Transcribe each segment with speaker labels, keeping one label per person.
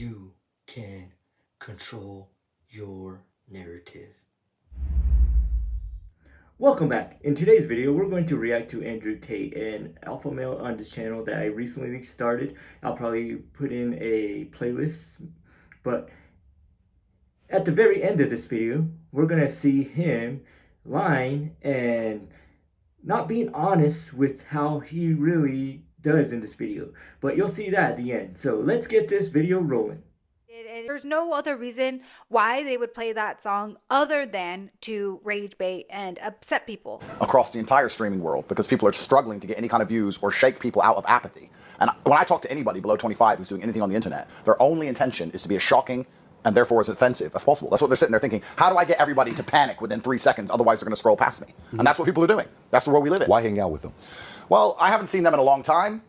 Speaker 1: you can control your narrative.
Speaker 2: Welcome back. In today's video, we're going to react to AndrewTate, an alpha male on this channel that I recently started. I'll probably put in a playlist, but at the very end of this video, we're going to see him lying and not being honest with how he really does in this video. But you'll see that at the end. So let's get this video rolling.
Speaker 3: There's no other reason why they would play that song other than to rage bait and upset people
Speaker 4: across the entire streaming world, because people are struggling to get any kind of views or shake people out of apathy. And when I talk to anybody below 25 who's doing anything on the internet, their only intention is to be as shocking and therefore as offensive as possible. That's what they're sitting there thinking. How do I get everybody to panic within 3 seconds? Otherwise they're going to scroll past me. And that's what people are doing. That's the world we live in.
Speaker 5: Why hang out with them?
Speaker 4: Well, I haven't seen them in a long time.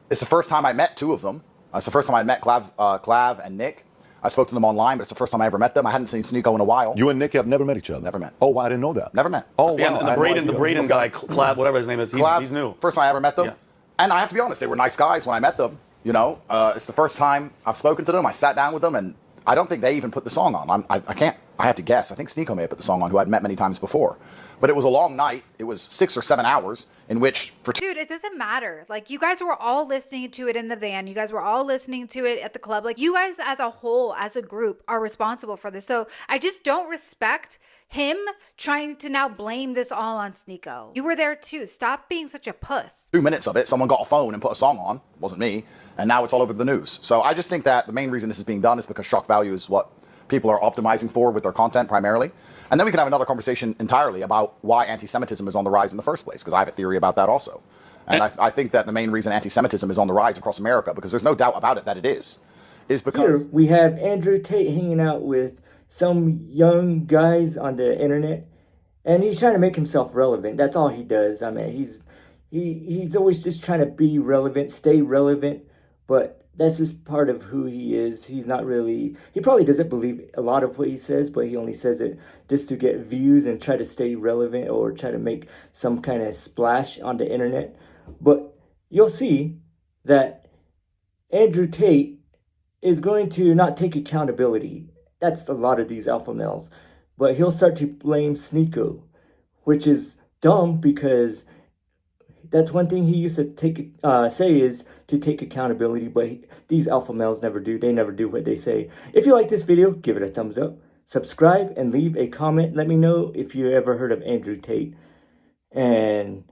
Speaker 4: It's the first time I met two of them. It's the first time I met Clav and Nick. I spoke to them online, but it's the first time I ever met them. I hadn't seen Sneako in a while.
Speaker 5: You and Nick have never met each other?
Speaker 4: Never met.
Speaker 5: Oh, I didn't know that.
Speaker 4: Never met.
Speaker 5: Oh, wow.
Speaker 6: Yeah, the Braden guy, Clav, whatever his name is, he's new.
Speaker 4: First time I ever met them.
Speaker 6: Yeah.
Speaker 4: And I have to be honest, they were nice guys when I met them. You know, it's the first time I've spoken to them. I sat down with them, and I don't think they even put the song on. I have to guess. I think Sneako may have put the song on, who I'd met many times before. But it was a long night. It was 6 or 7 hours in which
Speaker 3: Dude, it doesn't matter. Like, you guys were all listening to it in the van. You guys were all listening to it at the club. Like, you guys as a whole, as a group, are responsible for this. So I just don't respect him trying to now blame this all on Sneako. You were there too. Stop being such a puss.
Speaker 4: 2 minutes of it, someone got a phone and put a song on. It wasn't me. And now it's all over the news. So I just think that the main reason this is being done is because shock value is what people are optimizing for with their content primarily. And then we can have another conversation entirely about why anti-Semitism is on the rise in the first place, because I have a theory about that also. And I think that the main reason anti-Semitism is on the rise across America, because there's no doubt about it that it is because...
Speaker 2: Here we have AndrewTate hanging out with some young guys on the internet, and he's trying to make himself relevant. That's all he does. I mean, he's always just trying to be relevant, stay relevant, but that's just part of who he is. He's not really, he probably doesn't believe a lot of what he says, but he only says it just to get views and try to stay relevant or try to make some kind of splash on the internet. But you'll see that AndrewTate is going to not take accountability. That's a lot of these alpha males. But he'll start to blame Sneako, which is dumb, because that's one thing he used to say is to take accountability, but these alpha males never do. They never do what they say. If you like this video, give it a thumbs up, subscribe, and leave a comment. Let me know if you ever heard of AndrewTate. And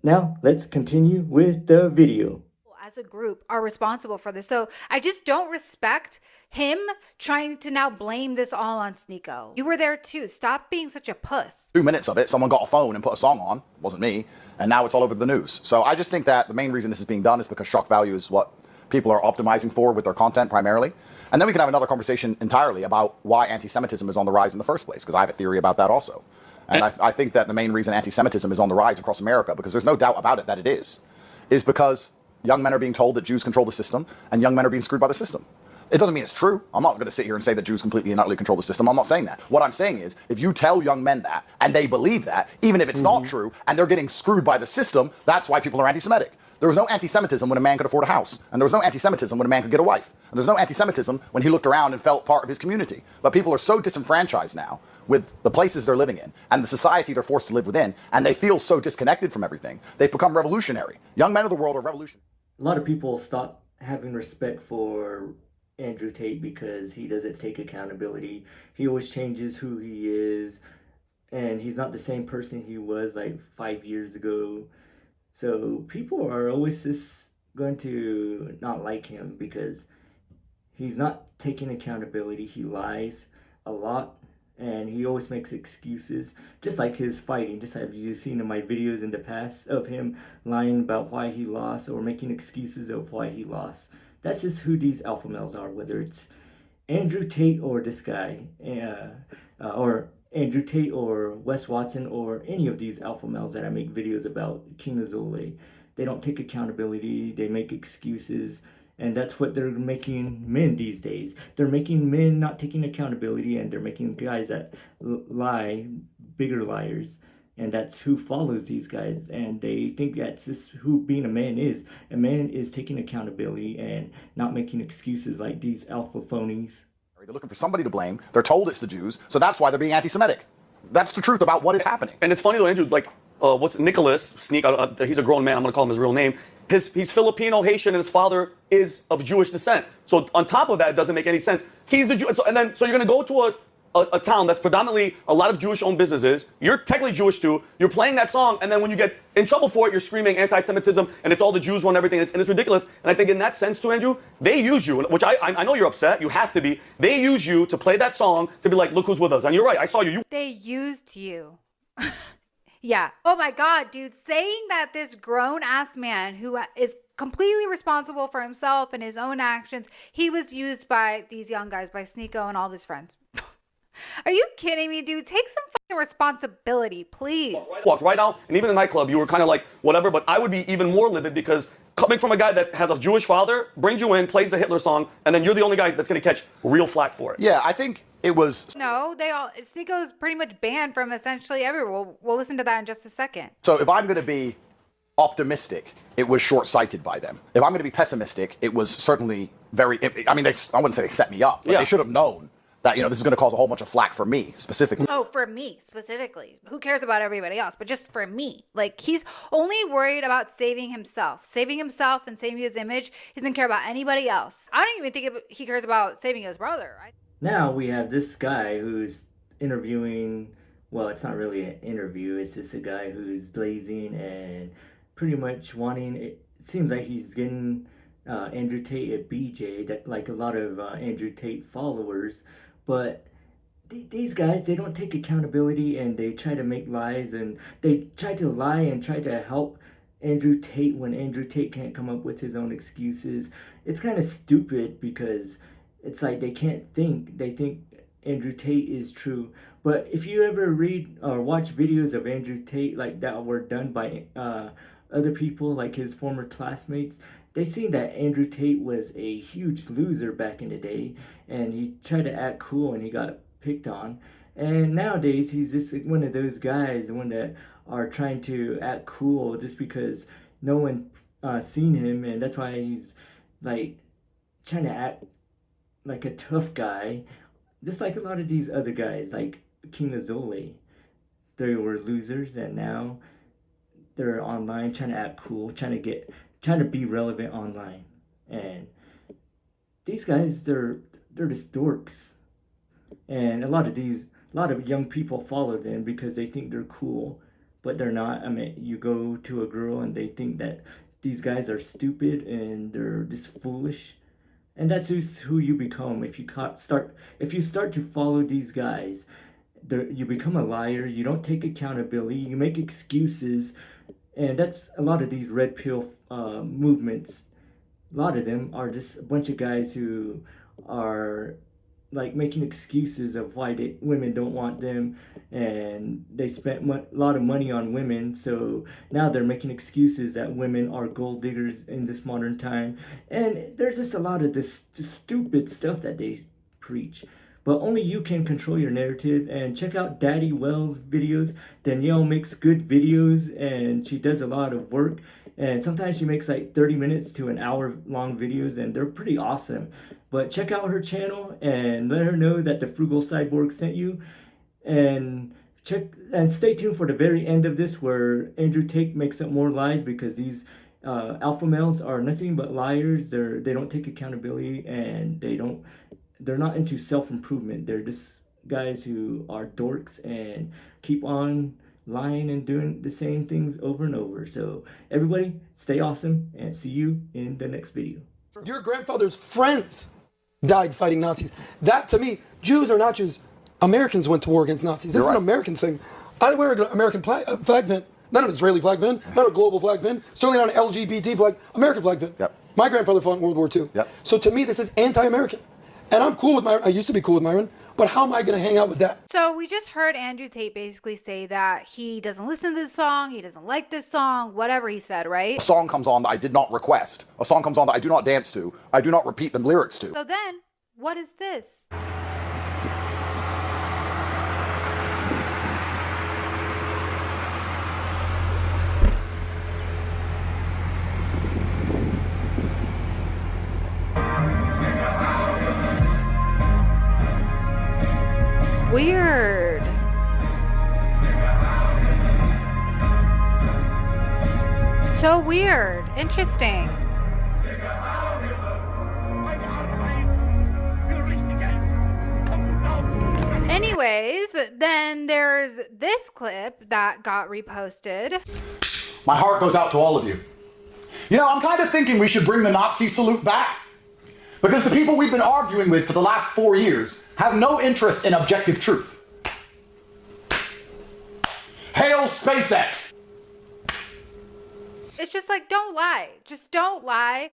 Speaker 2: now let's continue with the video.
Speaker 3: As a group, are responsible for this. So I just don't respect him trying to now blame this all on Sneako. You were there too. Stop being such a puss.
Speaker 4: 2 minutes of it, someone got a phone and put a song on. It wasn't me. And now it's all over the news. So I just think that the main reason this is being done is because shock value is what people are optimizing for with their content primarily. And then we can have another conversation entirely about why anti-Semitism is on the rise in the first place, because I have a theory about that also. And I think that the main reason anti-Semitism is on the rise across America, because there's no doubt about it that it is because young men are being told that Jews control the system, and young men are being screwed by the system. It doesn't mean it's true. I'm not going to sit here and say that Jews completely and utterly control the system. I'm not saying that. What I'm saying is, if you tell young men that, and they believe that, even if it's not true, and they're getting screwed by the system, that's why people are anti-Semitic. There was no anti-Semitism when a man could afford a house, and there was no anti-Semitism when a man could get a wife, and there's no anti-Semitism when he looked around and felt part of his community. But people are so disenfranchised now with the places they're living in and the society they're forced to live within, and they feel so disconnected from everything. They've become revolutionary. Young men of the world are revolutionary.
Speaker 2: A lot of people stop having respect for AndrewTate because he doesn't take accountability. He always changes who he is, and he's not the same person he was like 5 years ago. So people are always just going to not like him because he's not taking accountability. He lies a lot, and he always makes excuses, just like his fighting. Just have you seen in my videos in the past of him lying about why he lost or making excuses of why he lost. That's just who these alpha males are, whether it's AndrewTate or this guy, or AndrewTate or Wes Watson or any of these alpha males that I make videos about, King Azole. They don't take accountability, they make excuses, and that's what they're making men these days. They're making men not taking accountability, and they're making guys that lie bigger liars. And that's who follows these guys, and they think that's just who being a man is. A man is taking accountability and not making excuses like these alpha phonies.
Speaker 4: They're looking for somebody to blame. They're told it's the Jews, so that's why they're being anti-Semitic. That's the truth about what is happening.
Speaker 6: And it's funny though, Andrew, like, what's Nicholas, Sneako, he's a grown man, I'm gonna call him his real name. He's Filipino, Haitian, and his father is of Jewish descent. So on top of that, it doesn't make any sense. He's the Jew, so you're gonna go to a town that's predominantly a lot of Jewish-owned businesses. You're technically Jewish too. You're playing that song, and then when you get in trouble for it, you're screaming anti-Semitism, and it's all the Jews run everything, and it's ridiculous. And I think in that sense too, Andrew, they use you, which I know you're upset. You have to be. They use you to play that song to be like, look who's with us. And you're right. I saw you.
Speaker 3: They used you. Yeah. Oh my God, dude. Saying that this grown-ass man who is completely responsible for himself and his own actions, he was used by these young guys, by Sneako and all of his friends. Are you kidding me, dude? Take some fucking responsibility, please.
Speaker 6: Walked right out, and even in the nightclub, you were kind of like, whatever, but I would be even more livid because coming from a guy that has a Jewish father, brings you in, plays the Hitler song, and then you're the only guy that's going to catch real flack for it.
Speaker 4: Yeah, I think it was...
Speaker 3: No, Sneako's pretty much banned from essentially everywhere. We'll listen to that in just a second.
Speaker 4: So if I'm going to be optimistic, it was short-sighted by them. If I'm going to be pessimistic, it was certainly very... I mean, I wouldn't say they set me up, but they should have known that, this is going to cause a whole bunch of flack for me, specifically.
Speaker 3: Oh, for me, specifically. Who cares about everybody else? But just for me. Like, he's only worried about saving himself and saving his image. He doesn't care about anybody else. I don't even think he cares about saving his brother.
Speaker 2: Now we have this guy who's interviewing, well, it's not really an interview. It's just a guy who's blazing and pretty much wanting, it seems like he's getting Andrew Tate a BJ, that like a lot of Andrew Tate followers. But these guys, they don't take accountability, and they try to make lies, and they try to lie and try to help Andrew Tate when Andrew Tate can't come up with his own excuses. It's kind of stupid because it's like they can't think. They think Andrew Tate is true. But if you ever read or watch videos of Andrew Tate like that were done by other people, like his former classmates, they seen that Andrew Tate was a huge loser back in the day, and he tried to act cool and he got picked on. And nowadays he's just one of those guys, one that are trying to act cool just because no one seen him, and that's why he's like trying to act like a tough guy, just like a lot of these other guys, like King Azole. They were losers, and now they're online trying to act cool, trying to be relevant online. And these guys, they're just dorks. And a lot of young people follow them because they think they're cool, but they're not. I mean, you go to a girl and they think that these guys are stupid and they're just foolish. And that's just who you become if you start to follow these guys. You become a liar. You don't take accountability. You make excuses. And that's a lot of these red pill movements. A lot of them are just a bunch of guys who are like making excuses of why women don't want them, and they spent a lot of money on women, so now they're making excuses that women are gold diggers in this modern time. And there's just a lot of this stupid stuff that they preach. But only you can control your narrative. And check out DaddyWelz videos. Danielle makes good videos, and she does a lot of work. And sometimes she makes like 30 minutes to an hour long videos, and they're pretty awesome. But check out her channel and let her know that the Frugal Cyborg sent you. And stay tuned for the very end of this, where Andrew Tate makes up more lies, because these alpha males are nothing but liars. They don't take accountability, and they're not into self-improvement. They're just guys who are dorks and keep on lying and doing the same things over and over. So everybody, stay awesome, and see you in the next video.
Speaker 7: Your grandfather's friends died fighting Nazis. That, to me, Jews are not Jews. Americans went to war against Nazis. This is an American thing. I wear an American flag pin, not an Israeli flag pin, not a global flag pin, certainly not an LGBT flag, American flag pin.
Speaker 4: Yep.
Speaker 7: My grandfather fought in World War II.
Speaker 4: Yep.
Speaker 7: So to me, this is anti-American. And I'm cool with Myron. I used to be cool with Myron, but how am I going to hang out with that?
Speaker 3: So we just heard Andrew Tate basically say that he doesn't listen to this song, he doesn't like this song, whatever he said, right?
Speaker 4: A song comes on that I did not request. A song comes on that I do not dance to. I do not repeat the lyrics to.
Speaker 3: So then, what is this? Weird. So weird. Interesting. Anyways, then there's this clip that got reposted.
Speaker 4: My heart goes out to all of you. You know, I'm kind of thinking we should bring the Nazi salute back. Because the people we've been arguing with for the last 4 years have no interest in objective truth. Hail SpaceX!
Speaker 3: It's just like, don't lie. Just don't lie.